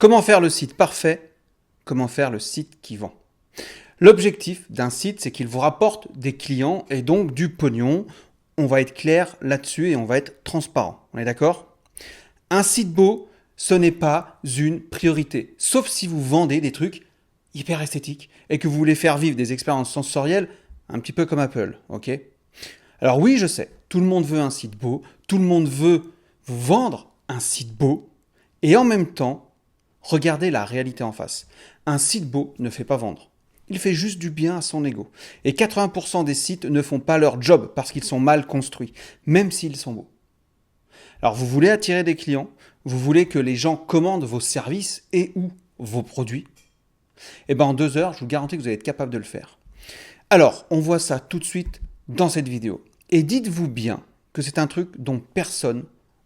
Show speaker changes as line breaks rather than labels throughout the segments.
Comment faire le site parfait? Comment faire le site qui vend? L'objectif d'un site, c'est qu'il vous rapporte des clients et donc du pognon. On va être clair là-dessus et on va être transparent. On est d'accord? Un site beau, ce n'est pas une priorité. Sauf si vous vendez des trucs hyper esthétiques et que vous voulez faire vivre des expériences sensorielles un petit peu comme Apple. Ok? Alors oui, je sais, tout le monde veut un site beau, tout le monde veut vous vendre un site beau et en même temps, regardez la réalité en face. Un site beau ne fait pas vendre. Il fait juste du bien à son ego. Et 80% des sites ne font pas leur job parce qu'ils sont mal construits, même s'ils sont beaux. Alors vous voulez attirer des clients, vous voulez que les gens commandent vos services et ou vos produits. Et bien en 2 heures, je vous garantis que vous allez être capable de le faire. Alors, on voit ça tout de suite dans cette vidéo. Et dites-vous bien que c'est un truc dont personne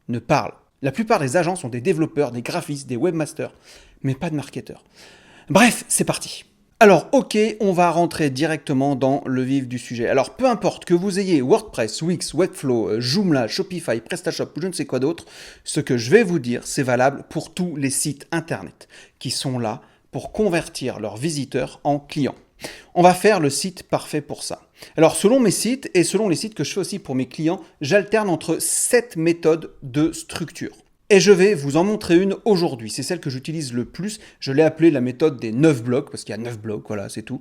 ne parle. La plupart des agents sont des développeurs, des graphistes, des webmasters, mais pas de marketeurs. Bref, c'est parti. Alors, ok, on va rentrer directement dans le vif du sujet. Alors, peu importe que vous ayez WordPress, Wix, Webflow, Joomla, Shopify, PrestaShop ou je ne sais quoi d'autre, ce que je vais vous dire, c'est valable pour tous les sites internet qui sont là pour convertir leurs visiteurs en clients. On va faire le site parfait pour ça. Alors, selon mes sites et selon les sites que je fais aussi pour mes clients, j'alterne entre 7 méthodes de structure. Et je vais vous en montrer une aujourd'hui. C'est celle que j'utilise le plus. Je l'ai appelée la méthode des 9 blocs, parce qu'il y a 9 blocs, voilà, c'est tout.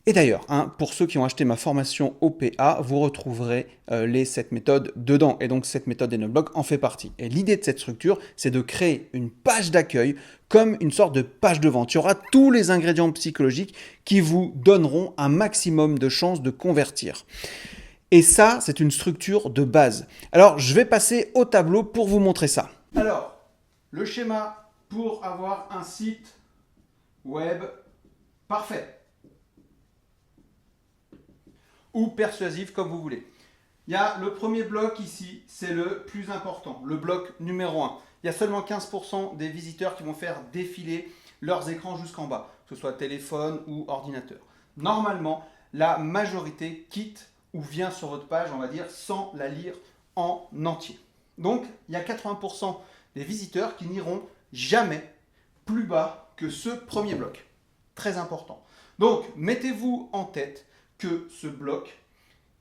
Et d'ailleurs, pour ceux qui ont acheté ma formation OPA, vous retrouverez les 7 méthodes dedans. Et donc, cette méthode des 9 blocs en fait partie. Et l'idée de cette structure, c'est de créer une page d'accueil comme une sorte de page de vente. Il y aura tous les ingrédients psychologiques qui vous donneront un maximum de chances de convertir. Et ça, c'est une structure de base. Alors, je vais passer au tableau pour vous montrer ça. Alors, le schéma pour avoir un site web parfait ou persuasif comme vous voulez. Il y a le premier bloc ici, c'est le plus important, le bloc numéro 1. Il y a seulement 15% des visiteurs qui vont faire défiler leurs écrans jusqu'en bas, que ce soit téléphone ou ordinateur. Normalement, la majorité quitte ou vient sur votre page, on va dire, sans la lire en entier. Donc, il y a 80% des visiteurs qui n'iront jamais plus bas que ce premier bloc. Très important. Donc, mettez-vous en tête que ce bloc,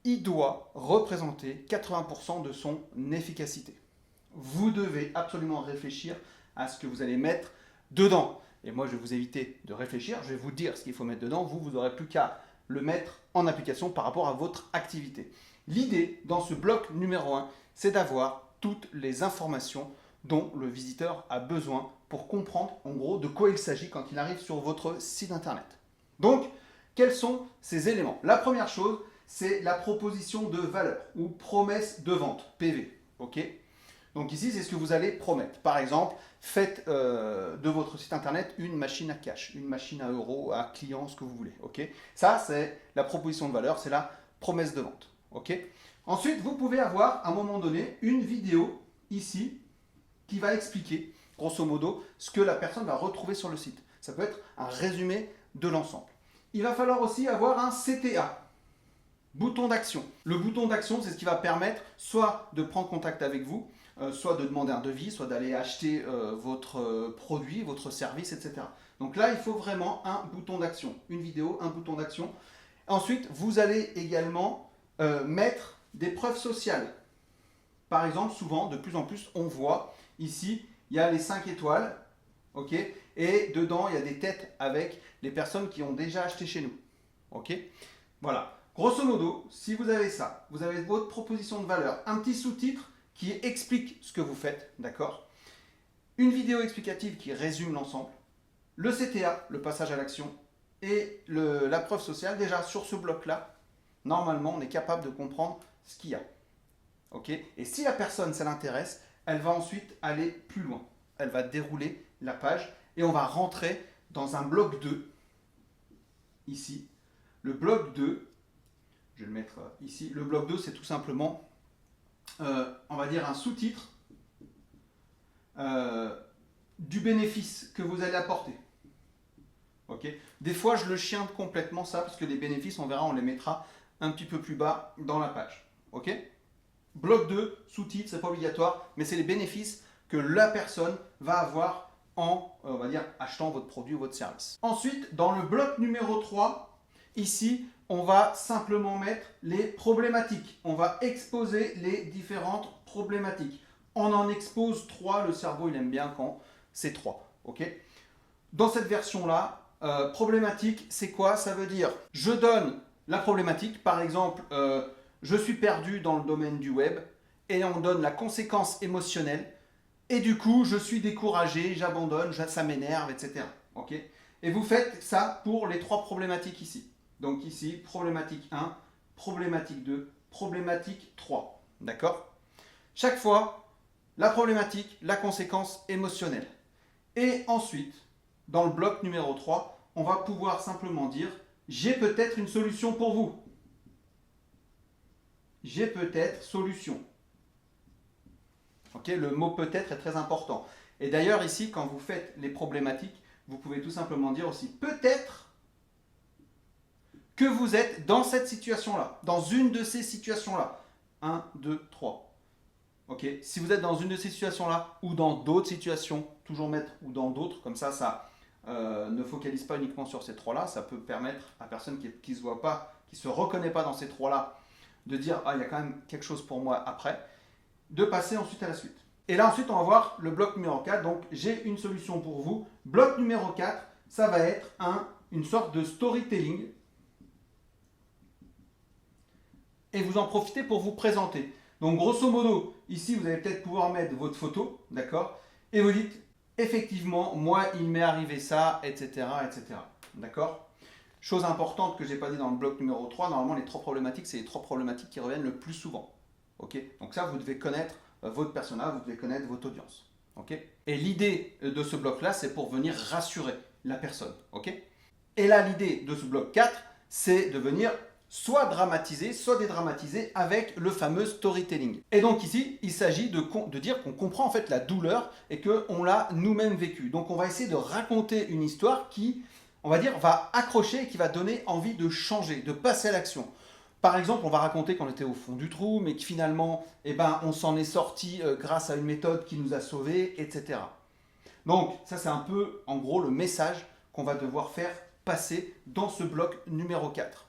il doit représenter 80% de son efficacité. Vous devez absolument réfléchir à ce que vous allez mettre dedans. Et moi, je vais vous éviter de réfléchir, je vais vous dire ce qu'il faut mettre dedans. Vous n'aurez plus qu'à le mettre en application par rapport à votre activité. L'idée dans ce bloc numéro 1, c'est d'avoir toutes les informations dont le visiteur a besoin pour comprendre en gros de quoi il s'agit quand il arrive sur votre site internet. Donc, quels sont ces éléments? La première chose, c'est la proposition de valeur ou promesse de vente, PV. Okay, donc ici, c'est ce que vous allez promettre. Par exemple, faites de votre site internet une machine à cash, une machine à euros, à client, ce que vous voulez. Okay, ça, c'est la proposition de valeur, c'est la promesse de vente. Okay, ensuite, vous pouvez avoir, à un moment donné, une vidéo ici qui va expliquer, grosso modo, ce que la personne va retrouver sur le site. Ça peut être un résumé de l'ensemble. Il va falloir aussi avoir un CTA, bouton d'action. Le bouton d'action, c'est ce qui va permettre soit de prendre contact avec vous, soit de demander un devis, soit d'aller acheter votre produit, votre service, etc. Donc là, il faut vraiment un bouton d'action. Une vidéo, un bouton d'action. Ensuite, vous allez également mettre des preuves sociales. Par exemple, souvent, de plus en plus, on voit ici, il y a les 5 étoiles, ok, et dedans, il y a des têtes avec les personnes qui ont déjà acheté chez nous. Ok, voilà. Grosso modo, si vous avez ça, vous avez votre proposition de valeur, un petit sous-titre qui explique ce que vous faites, d'accord? Une vidéo explicative qui résume l'ensemble, le CTA, le passage à l'action, et la preuve sociale. Déjà, sur ce bloc-là, normalement, on est capable de comprendre ce qu'il y a. Ok, et si la personne, ça l'intéresse, elle va ensuite aller plus loin. Elle va dérouler la page et on va rentrer dans un bloc 2, ici. Le bloc 2, je vais le mettre ici. Le bloc 2, c'est tout simplement, on va dire, un sous-titre du bénéfice que vous allez apporter. Okay, des fois, je le chiante complètement ça, parce que les bénéfices, on verra, on les mettra un petit peu plus bas dans la page. Ok, bloc 2, sous-titre, c'est pas obligatoire, mais c'est les bénéfices que la personne va avoir en, on va dire, achetant votre produit ou votre service. Ensuite, dans le bloc numéro 3, ici, on va simplement mettre les problématiques. On va exposer les différentes problématiques. On en expose 3, le cerveau il aime bien quand c'est 3. Okay, dans cette version-là, problématique, c'est quoi? Ça veut dire, je donne la problématique, par exemple, je suis perdu dans le domaine du web, et on donne la conséquence émotionnelle, et du coup, je suis découragé, j'abandonne, ça m'énerve, etc. Okay, et vous faites ça pour les 3 problématiques ici. Donc ici, problématique 1, problématique 2, problématique 3. D'accord? Chaque fois, la problématique, la conséquence émotionnelle. Et ensuite, dans le bloc numéro 3, on va pouvoir simplement dire « J'ai peut-être une solution pour vous ». J'ai peut-être solution. Okay, le mot peut-être est très important. Et d'ailleurs, ici, quand vous faites les problématiques, vous pouvez tout simplement dire aussi peut-être que vous êtes dans cette situation-là, dans une de ces situations-là. 1, 2, 3. Okay. Si vous êtes dans une de ces situations-là ou dans d'autres situations, toujours mettre ou dans d'autres, comme ça ne focalise pas uniquement sur ces 3-là, ça peut permettre à personne qui ne se voit pas, qui ne se reconnaît pas dans ces 3-là, de dire « Ah, il y a quand même quelque chose pour moi après », de passer ensuite à la suite. Et là, ensuite, on va voir le bloc numéro 4. Donc, j'ai une solution pour vous. Bloc numéro 4, ça va être une sorte de storytelling. Et vous en profitez pour vous présenter. Donc, grosso modo, ici, vous allez peut-être pouvoir mettre votre photo, d'accord? Et vous dites, effectivement, moi, il m'est arrivé ça, etc., etc. D'accord? Chose importante que je n'ai pas dit dans le bloc numéro 3, normalement, les 3 problématiques, c'est les 3 problématiques qui reviennent le plus souvent. Okay, donc ça, vous devez connaître votre persona, vous devez connaître votre audience. Okay, et l'idée de ce bloc-là, c'est pour venir rassurer la personne. Okay, et là, l'idée de ce bloc 4, c'est de venir soit dramatiser, soit dédramatiser avec le fameux storytelling. Et donc ici, il s'agit de dire qu'on comprend en fait la douleur et qu'on l'a nous-mêmes vécu. Donc on va essayer de raconter une histoire qui, on va dire, va accrocher et qui va donner envie de changer, de passer à l'action. Par exemple, on va raconter qu'on était au fond du trou, mais que finalement, on s'en est sorti grâce à une méthode qui nous a sauvés, etc. Donc, ça c'est un peu, en gros, le message qu'on va devoir faire passer dans ce bloc numéro 4.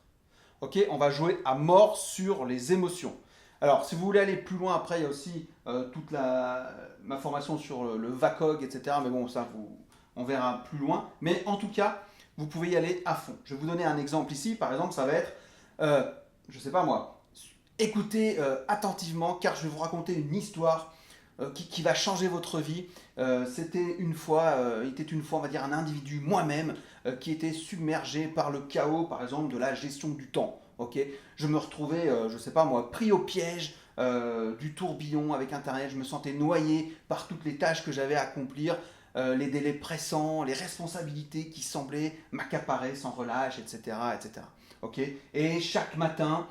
Okay, on va jouer à mort sur les émotions. Alors, si vous voulez aller plus loin, après, il y a aussi toute ma formation sur le VACOG, etc. Mais bon, ça, on verra plus loin. Mais en tout cas, vous pouvez y aller à fond. Je vais vous donner un exemple ici. Par exemple, ça va être... je ne sais pas moi, écoutez attentivement car je vais vous raconter une histoire qui va changer votre vie. Il était une fois, on va dire, un individu, moi-même, qui était submergé par le chaos, par exemple, de la gestion du temps. Okay, je me retrouvais, je ne sais pas moi, pris au piège du tourbillon avec Internet. Je me sentais noyé par toutes les tâches que j'avais à accomplir, les délais pressants, les responsabilités qui semblaient m'accaparer sans relâche, etc. etc. Okay, et chaque matin,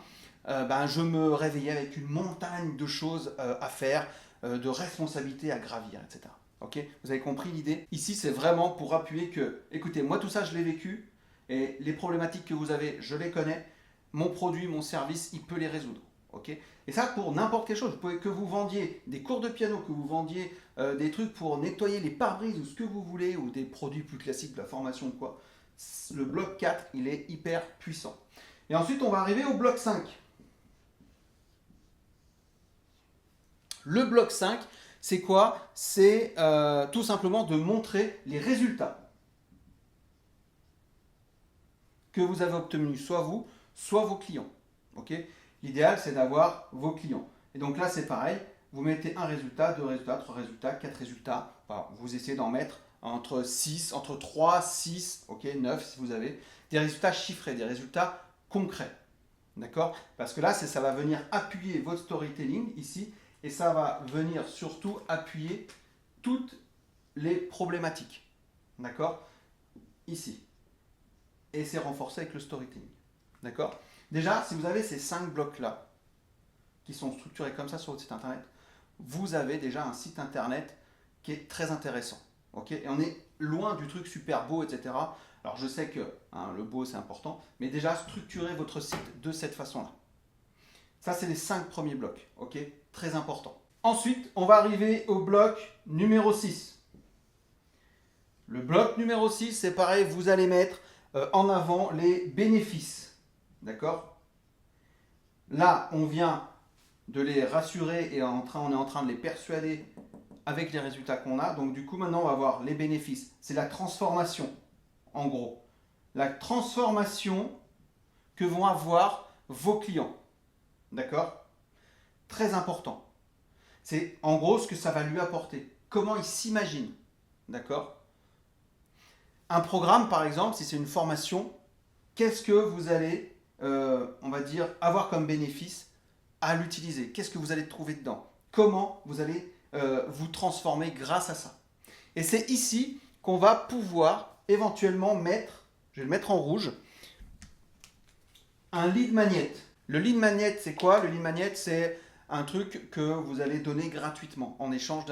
je me réveillais avec une montagne de choses à faire, de responsabilités à gravir, etc. Okay, vous avez compris l'idée? Ici, c'est vraiment pour appuyer que, écoutez, moi tout ça, je l'ai vécu, et les problématiques que vous avez, je les connais, mon produit, mon service, il peut les résoudre. Okay, et ça, pour n'importe quelle chose, que vous vendiez des cours de piano, que vous vendiez des trucs pour nettoyer les pare-brises ou ce que vous voulez, ou des produits plus classiques, de la formation ou quoi, le bloc 4, il est hyper puissant. Et ensuite, on va arriver au bloc 5. Le bloc 5, c'est quoi? C'est tout simplement de montrer les résultats que vous avez obtenus, soit vous, soit vos clients. Okay, l'idéal, c'est d'avoir vos clients. Et donc là, c'est pareil. Vous mettez un résultat, 2 résultats, 3 résultats, 4 résultats. Voilà, vous essayez d'en mettre entre 6, entre 3, 6, okay, 9 si vous avez. Des résultats chiffrés, des résultats concrets. D'accord? Parce que là, ça va venir appuyer votre storytelling ici. Et ça va venir surtout appuyer toutes les problématiques. D'accord? Ici. Et c'est renforcé avec le storytelling. D'accord? Déjà, si vous avez ces 5 blocs-là, qui sont structurés comme ça sur votre site internet, vous avez déjà un site internet qui est très intéressant. Okay, et on est loin du truc super beau, etc. Alors je sais que le beau c'est important, mais déjà structurez votre site de cette façon-là. Ça, c'est les 5 premiers blocs. Okay, très important. Ensuite, on va arriver au bloc numéro 6. Le bloc numéro 6, c'est pareil, vous allez mettre en avant les bénéfices. D'accord? Là, on vient de les rassurer et on est en train de les persuader avec les résultats qu'on a. Donc du coup, maintenant, on va voir les bénéfices. C'est la transformation, en gros. La transformation que vont avoir vos clients. D'accord? Très important. C'est en gros ce que ça va lui apporter. Comment il s'imagine. D'accord? Un programme, par exemple, si c'est une formation, qu'est-ce que vous allez, on va dire, avoir comme bénéfice à l'utiliser? Qu'est-ce que vous allez trouver dedans? Comment vous allez vous transformer grâce à ça? Et c'est ici qu'on va pouvoir éventuellement mettre, je vais le mettre en rouge, un lead magnet. Le lead magnet, c'est quoi? Le lead magnet, c'est un truc que vous allez donner gratuitement en échange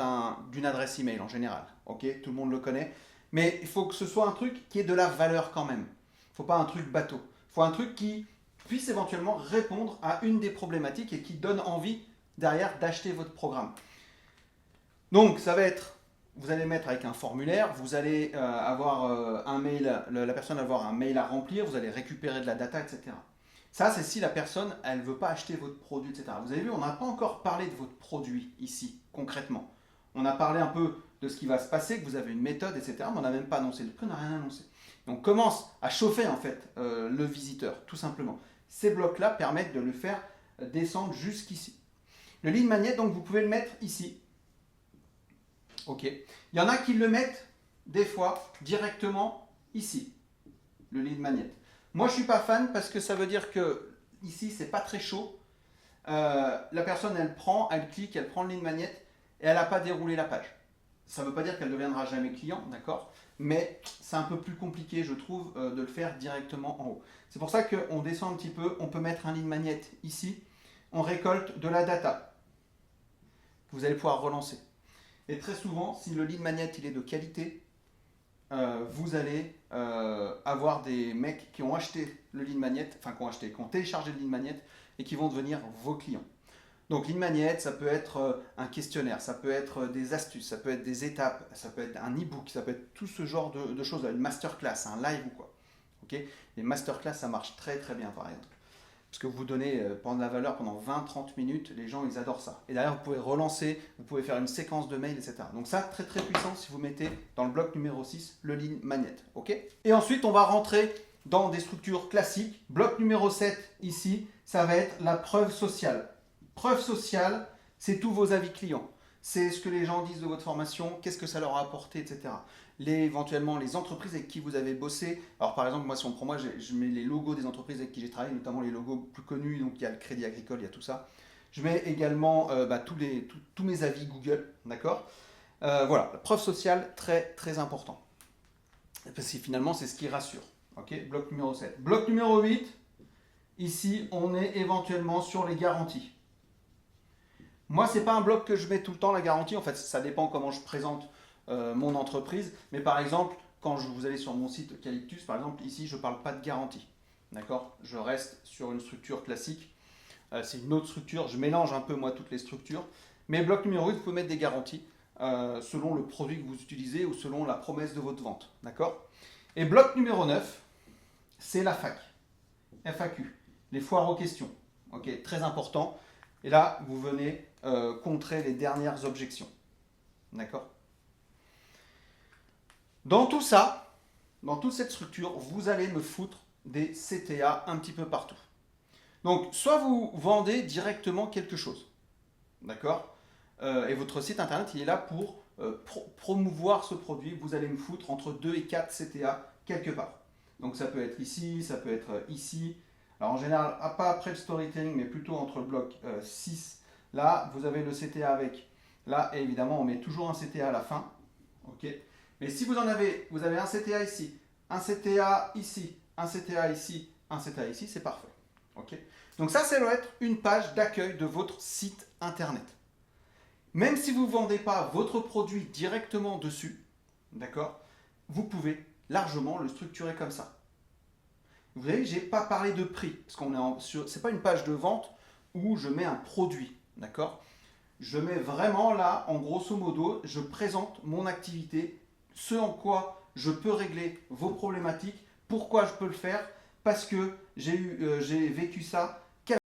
d'une adresse email en général. Ok, tout le monde le connaît. Mais il faut que ce soit un truc qui ait de la valeur quand même. Il ne faut pas un truc bateau. Il faut un truc qui puisse éventuellement répondre à une des problématiques et qui donne envie derrière d'acheter votre programme. Donc ça va être, vous allez mettre avec un formulaire, vous allez avoir un mail, la personne va avoir un mail à remplir, vous allez récupérer de la data, etc. Ça, c'est si la personne, elle ne veut pas acheter votre produit, etc. Vous avez vu, on n'a pas encore parlé de votre produit ici, concrètement. On a parlé un peu de ce qui va se passer, que vous avez une méthode, etc. Mais on n'a même pas annoncé le prix, on n'a rien annoncé. Donc, on commence à chauffer, en fait, le visiteur, tout simplement. Ces blocs-là permettent de le faire descendre jusqu'ici. Le lead magnet, donc, vous pouvez le mettre ici. OK. Il y en a qui le mettent, des fois, directement ici, le lead magnet. Moi, je ne suis pas fan parce que ça veut dire que ici, c'est pas très chaud. La personne, elle clique, elle prend le lead magnet et elle n'a pas déroulé la page. Ça ne veut pas dire qu'elle ne deviendra jamais client, d'accord? Mais c'est un peu plus compliqué, je trouve, de le faire directement en haut. C'est pour ça qu'on descend un petit peu, on peut mettre un lead magnet ici. On récolte de la data. Vous allez pouvoir relancer. Et très souvent, si le lead magnet il est de qualité, vous allez avoir des mecs qui ont acheté le lead magnet, enfin qui ont téléchargé le lead magnet et qui vont devenir vos clients. Donc lead magnet, ça peut être un questionnaire, ça peut être des astuces, ça peut être des étapes, ça peut être un e-book, ça peut être tout ce genre de choses, une masterclass, un live ou quoi. Okay, les masterclass, ça marche très très bien par exemple. Parce que vous donnez pendant la valeur pendant 20-30 minutes, les gens ils adorent ça. Et derrière vous pouvez relancer, vous pouvez faire une séquence de mails, etc. Donc ça, très très puissant si vous mettez dans le bloc numéro 6 le lead magnet. Okay, et ensuite on va rentrer dans des structures classiques. Bloc numéro 7 ici, ça va être la preuve sociale. Preuve sociale, c'est tous vos avis clients. C'est ce que les gens disent de votre formation, qu'est-ce que ça leur a apporté, etc. Éventuellement les entreprises avec qui vous avez bossé. Alors par exemple, moi si on prend moi, je mets les logos des entreprises avec qui j'ai travaillé, notamment les logos plus connus, donc il y a le Crédit Agricole, il y a tout ça. Je mets également tous mes avis Google, d'accord. Voilà, la preuve sociale, très très important. Parce que finalement, c'est ce qui rassure. Ok, bloc numéro 7. Bloc numéro 8, ici, on est éventuellement sur les garanties. Moi, ce n'est pas un bloc que je mets tout le temps, la garantie. En fait, ça dépend comment je présente mon entreprise. Mais par exemple, quand vous allez sur mon site Eucalyptus, par exemple, ici, je ne parle pas de garantie. D'accord? Je reste sur une structure classique. C'est une autre structure. Je mélange un peu, moi, toutes les structures. Mais bloc numéro 8, vous pouvez mettre des garanties selon le produit que vous utilisez ou selon la promesse de votre vente. D'accord? Et bloc numéro 9, c'est la FAQ. FAQ, les foires aux questions. Ok, très important. Et là, vous venez contrer les dernières objections. D'accord? Dans tout ça, dans toute cette structure, vous allez me foutre des CTA un petit peu partout. Donc, soit vous vendez directement quelque chose. D'accord? Et votre site internet, il est là pour promouvoir ce produit. Vous allez me foutre entre 2 et 4 CTA quelque part. Donc, ça peut être ici, ça peut être ici. Alors en général, pas après le storytelling, mais plutôt entre le bloc 6. Là, vous avez le CTA avec. Là, et évidemment, on met toujours un CTA à la fin. Okay. Mais si vous avez un CTA ici, un CTA ici, un CTA ici, un CTA ici, c'est parfait. Okay. Donc ça doit être une page d'accueil de votre site internet. Même si vous ne vendez pas votre produit directement dessus, d'accord, vous pouvez largement le structurer comme ça. Vous voyez, je n'ai pas parlé de prix, parce ce n'est pas une page de vente où je mets un produit, d'accord? Je mets vraiment là, en grosso modo, je présente mon activité, ce en quoi je peux régler vos problématiques. Pourquoi je peux le faire? Parce que j'ai vécu ça, quel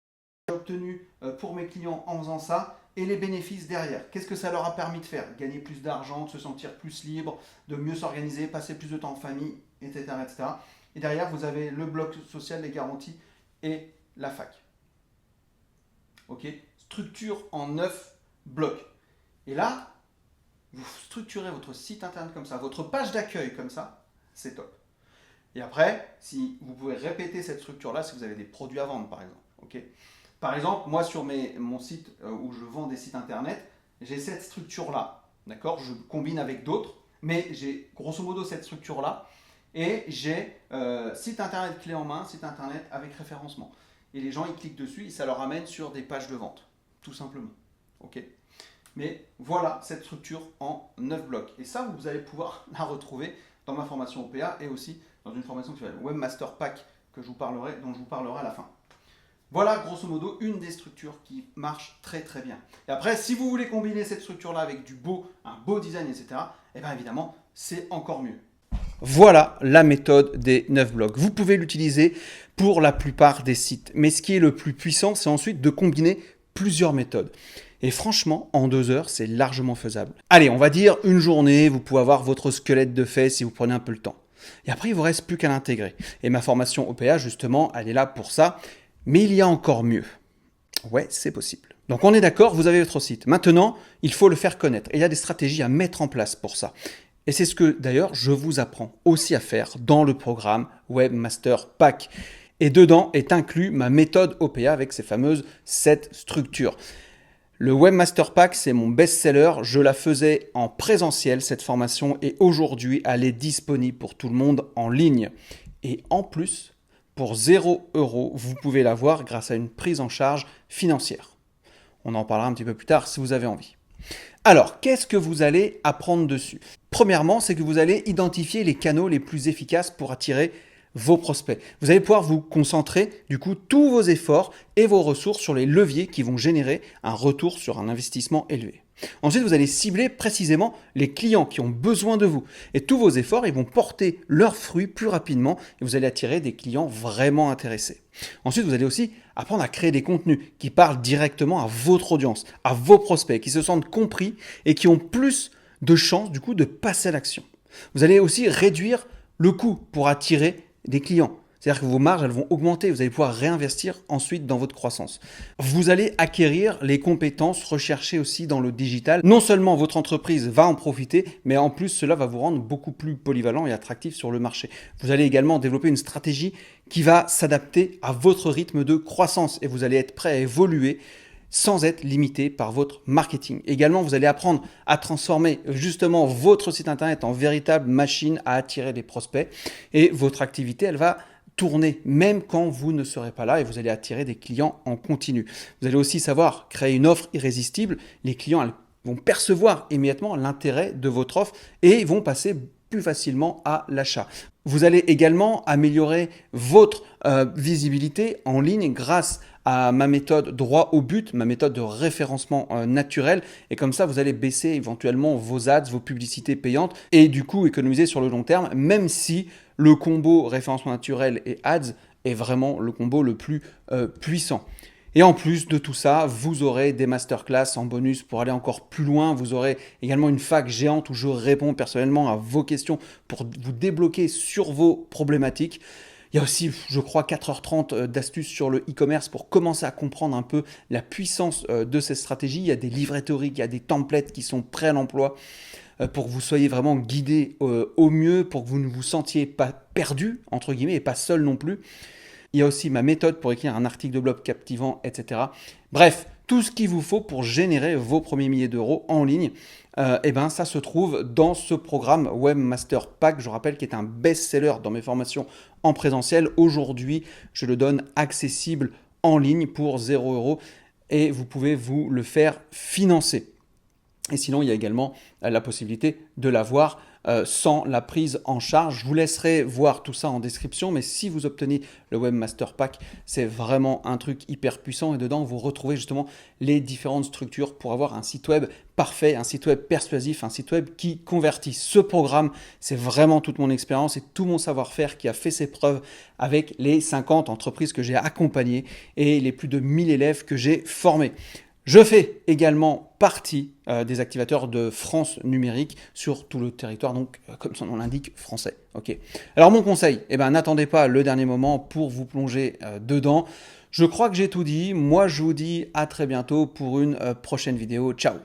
j'ai obtenu pour mes clients en faisant ça, et les bénéfices derrière. Qu'est-ce que ça leur a permis de faire? Gagner plus d'argent, de se sentir plus libre, de mieux s'organiser, passer plus de temps en famille, etc., etc. Et derrière, vous avez le bloc social, les garanties et la fac. Ok? Structure en 9 blocs. Et là, vous structurez votre site internet comme ça, votre page d'accueil comme ça, c'est top. Et après, si vous pouvez répéter cette structure-là, si vous avez des produits à vendre, par exemple. Okay, par exemple, moi, sur mon site où je vends des sites internet, j'ai cette structure-là. D'accord? Je combine avec d'autres, mais j'ai grosso modo cette structure-là. Et j'ai site internet clé en main, site internet avec référencement. Et les gens, ils cliquent dessus et ça leur amène sur des pages de vente, tout simplement. Ok? Mais voilà cette structure en 9 blocs. Et ça, vous allez pouvoir la retrouver dans ma formation OPA et aussi dans une formation qui s'appelle Webmaster Pack dont je vous parlerai à la fin. Voilà grosso modo une des structures qui marche très très bien. Et après, si vous voulez combiner cette structure-là avec un beau design, etc., et bien évidemment, c'est encore mieux. Voilà la méthode des 9 blocs. Vous pouvez l'utiliser pour la plupart des sites. Mais ce qui est le plus puissant, c'est ensuite de combiner plusieurs méthodes. Et franchement, en 2 heures, c'est largement faisable. Allez, on va dire une journée, vous pouvez avoir votre squelette de fait si vous prenez un peu le temps. Et après, il ne vous reste plus qu'à l'intégrer. Et ma formation OPA, justement, elle est là pour ça. Mais il y a encore mieux. Ouais, c'est possible. Donc on est d'accord, vous avez votre site. Maintenant, il faut le faire connaître. Et il y a des stratégies à mettre en place pour ça. Et c'est ce que d'ailleurs je vous apprends aussi à faire dans le programme Webmaster Pack. Et dedans est inclus ma méthode OPA avec ces fameuses 7 structures. Le Webmaster Pack, c'est mon best-seller. Je la faisais en présentiel, cette formation, et aujourd'hui, elle est disponible pour tout le monde en ligne. Et en plus, pour 0 €, vous pouvez l'avoir grâce à une prise en charge financière. On en parlera un petit peu plus tard si vous avez envie. Alors, qu'est-ce que vous allez apprendre dessus? Premièrement, c'est que vous allez identifier les canaux les plus efficaces pour attirer vos prospects. Vous allez pouvoir vous concentrer, du coup, tous vos efforts et vos ressources sur les leviers qui vont générer un retour sur un investissement élevé. Ensuite, vous allez cibler précisément les clients qui ont besoin de vous. Et tous vos efforts, ils vont porter leurs fruits plus rapidement et vous allez attirer des clients vraiment intéressés. Ensuite, vous allez aussi apprendre à créer des contenus qui parlent directement à votre audience, à vos prospects, qui se sentent compris et qui ont plus de chances, du coup, de passer à l'action. Vous allez aussi réduire le coût pour attirer des clients. C'est-à-dire que vos marges, elles vont augmenter. Vous allez pouvoir réinvestir ensuite dans votre croissance. Vous allez acquérir les compétences recherchées aussi dans le digital. Non seulement votre entreprise va en profiter, mais en plus, cela va vous rendre beaucoup plus polyvalent et attractif sur le marché. Vous allez également développer une stratégie qui va s'adapter à votre rythme de croissance et vous allez être prêt à évoluer sans être limité par votre marketing. Également, vous allez apprendre à transformer justement votre site internet en véritable machine à attirer des prospects et votre activité, elle va tourner même quand vous ne serez pas là et vous allez attirer des clients en continu. Vous allez aussi savoir créer une offre irrésistible. Les clients vont percevoir immédiatement l'intérêt de votre offre et ils vont passer plus facilement à l'achat. Vous allez également améliorer votre visibilité en ligne grâce à ma méthode droit au but, ma méthode de référencement naturel. Et comme ça, vous allez baisser éventuellement vos ads, vos publicités payantes et du coup économiser sur le long terme, même si le combo référencement naturel et ads est vraiment le combo le plus puissant. Et en plus de tout ça, vous aurez des masterclass en bonus pour aller encore plus loin. Vous aurez également une fac géante où je réponds personnellement à vos questions pour vous débloquer sur vos problématiques. Il y a aussi, je crois, 4h30 d'astuces sur le e-commerce pour commencer à comprendre un peu la puissance de ces stratégies. Il y a des livrets théoriques, il y a des templates qui sont prêts à l'emploi pour que vous soyez vraiment guidé au mieux, pour que vous ne vous sentiez pas perdu, entre guillemets, et pas seul non plus. Il y a aussi ma méthode pour écrire un article de blog captivant, etc. Bref, tout ce qu'il vous faut pour générer vos premiers milliers d'euros en ligne, ça se trouve dans ce programme Webmaster Pack, je rappelle, qui est un best-seller dans mes formations en présentiel. Aujourd'hui, je le donne accessible en ligne pour 0 € et vous pouvez vous le faire financer. Et sinon, il y a également la possibilité de l'avoir
sans la prise en charge. Je vous laisserai voir tout ça en description, mais si vous obtenez le Webmaster Pack, c'est vraiment un truc hyper puissant et dedans vous retrouvez justement les différentes structures pour avoir un site web parfait, un site web persuasif, un site web qui convertit. Ce programme, c'est vraiment toute mon expérience et tout mon savoir-faire qui a fait ses preuves avec les 50 entreprises que j'ai accompagnées et les plus de 1000 élèves que j'ai formés. Je fais également partie des activateurs de France numérique sur tout le territoire, donc comme son nom l'indique, français. Ok. Alors mon conseil, n'attendez pas le dernier moment pour vous plonger dedans. Je crois que j'ai tout dit. Moi, je vous dis à très bientôt pour une prochaine vidéo. Ciao.